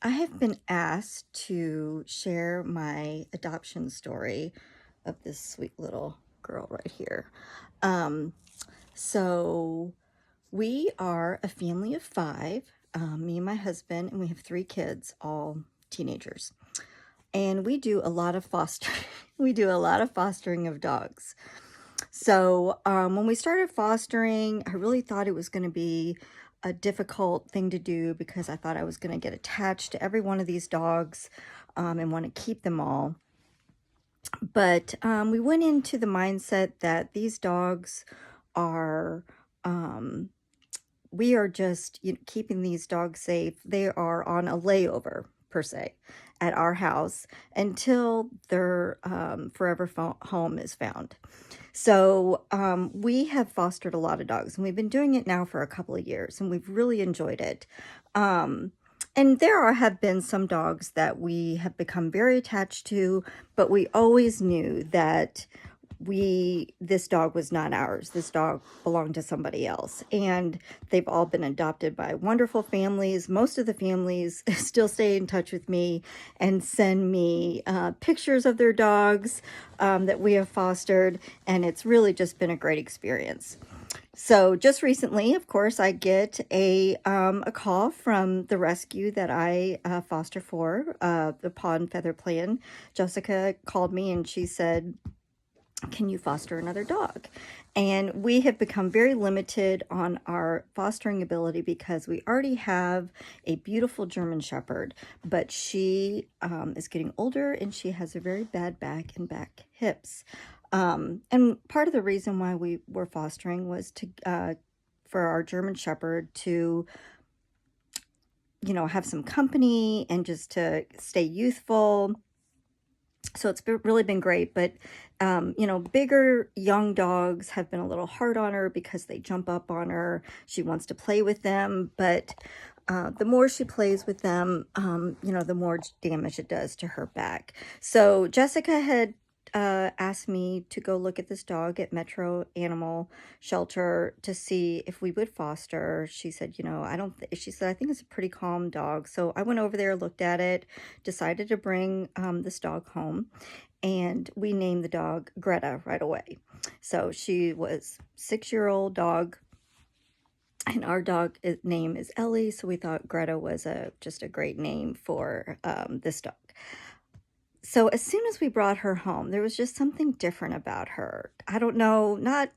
I have been asked to share my adoption story of this sweet little girl right here. Um, so we are a family of five, me and my husband, and we have three kids, all teenagers. And we do a lot of foster. We do a lot of fostering of dogs. So when we started fostering, I really thought it was going to be a difficult thing to do because I thought I was going to get attached to every one of these dogs and want to keep them all. But we went into the mindset that these dogs are, we are just keeping these dogs safe. They are on a layover, per se, at our house until their forever home is found. So we have fostered a lot of dogs, and we've been doing it now for a couple of years, and we've really enjoyed it. And have been some dogs that we have become very attached to, but we always knew that this dog was not ours. This dog belonged to somebody else, and they've all been adopted by wonderful families. Most of the families still stay in touch with me and send me pictures of their dogs that we have fostered, and it's really just been a great experience. So just recently, of course, I get a call from the rescue that I foster for, the Paw and Feather Plan. Jessica called me and she said, can you foster another dog? And we have become very limited on our fostering ability because we already have a beautiful German Shepherd, but she is getting older and she has a very bad back and back hips. And part of the reason why we were fostering was to for our German Shepherd to have some company and just to stay youthful. So it's really been great, but bigger young dogs have been a little hard on her because they jump up on her. She wants to play with them, but the more she plays with them, the more damage it does to her back. So Jessica had asked me to go look at this dog at Metro Animal Shelter to see if we would foster. She said, she said, I think it's a pretty calm dog. So I went over there, looked at it, decided to bring this dog home, and we named the dog Greta right away. So she was 6-year-old dog, and our dog name is Ellie, so we thought Greta was just a great name for this dog. So as soon as we brought her home, there was just something different about her. I don't know, not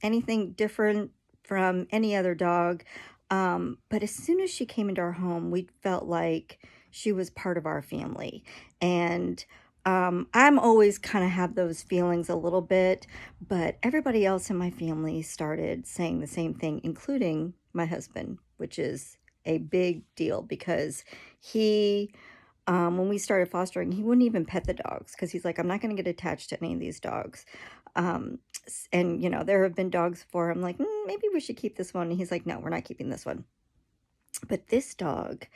anything different from any other dog, but as soon as she came into our home, we felt like she was part of our family. And I'm always kind of have those feelings a little bit, but everybody else in my family started saying the same thing, including my husband, which is a big deal because when we started fostering, he wouldn't even pet the dogs because he's like, I'm not going to get attached to any of these dogs. And, there have been dogs for him like, maybe we should keep this one. And he's like, no, we're not keeping this one. But this dog,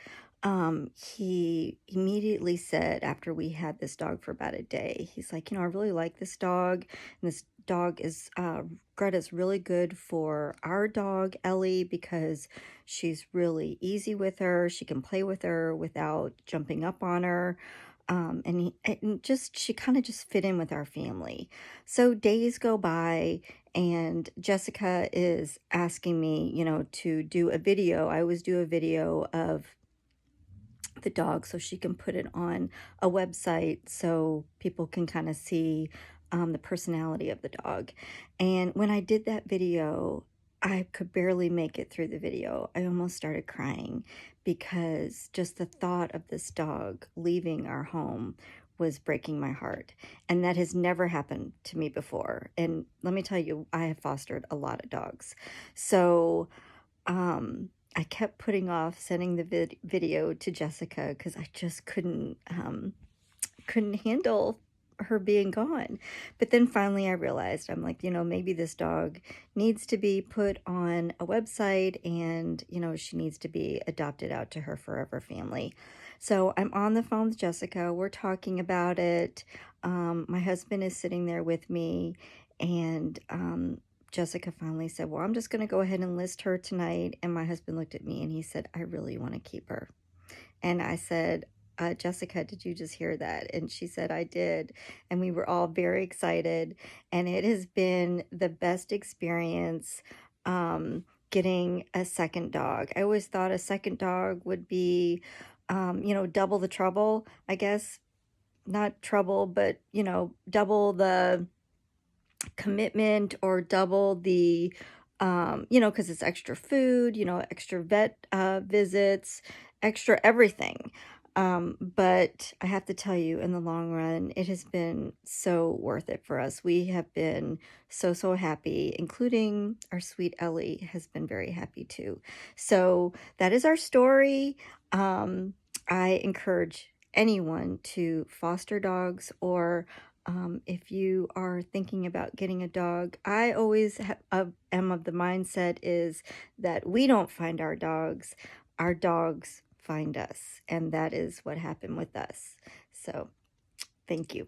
he immediately said after we had this dog for about a day, he's like, I really like this dog. And this dog is, Greta's really good for our dog, Ellie, because she's really easy with her. She can play with her without jumping up on her. She kind of just fit in with our family. So days go by and Jessica is asking me, to do a video. I always do a video of the dog so she can put it on a website so people can kind of see the personality of the dog. And when I did that video, I could barely make it through the video. I almost started crying because just the thought of this dog leaving our home was breaking my heart. And that has never happened to me before. And let me tell you, I have fostered a lot of dogs. So, I kept putting off sending the video to Jessica because I just couldn't handle her being gone. But then finally I realized, I'm like, maybe this dog needs to be put on a website and, she needs to be adopted out to her forever family. So I'm on the phone with Jessica. We're talking about it. My husband is sitting there with me, and Jessica finally said, well, I'm just going to go ahead and list her tonight. And my husband looked at me and he said, I really want to keep her. And I said, Jessica, did you just hear that? And she said, I did. And we were all very excited. And it has been the best experience getting a second dog. I always thought a second dog would be, double the trouble, I guess. Not trouble, but, double the commitment or double the because it's extra food, extra vet visits, extra everything. But I have to tell you, in the long run, it has been so worth it for us. We have been so, so happy, including our sweet Ellie has been very happy too. So that is our story. I encourage anyone to foster dogs, or if you are thinking about getting a dog, I always am of the mindset is that we don't find our dogs find us, and that is what happened with us. So thank you.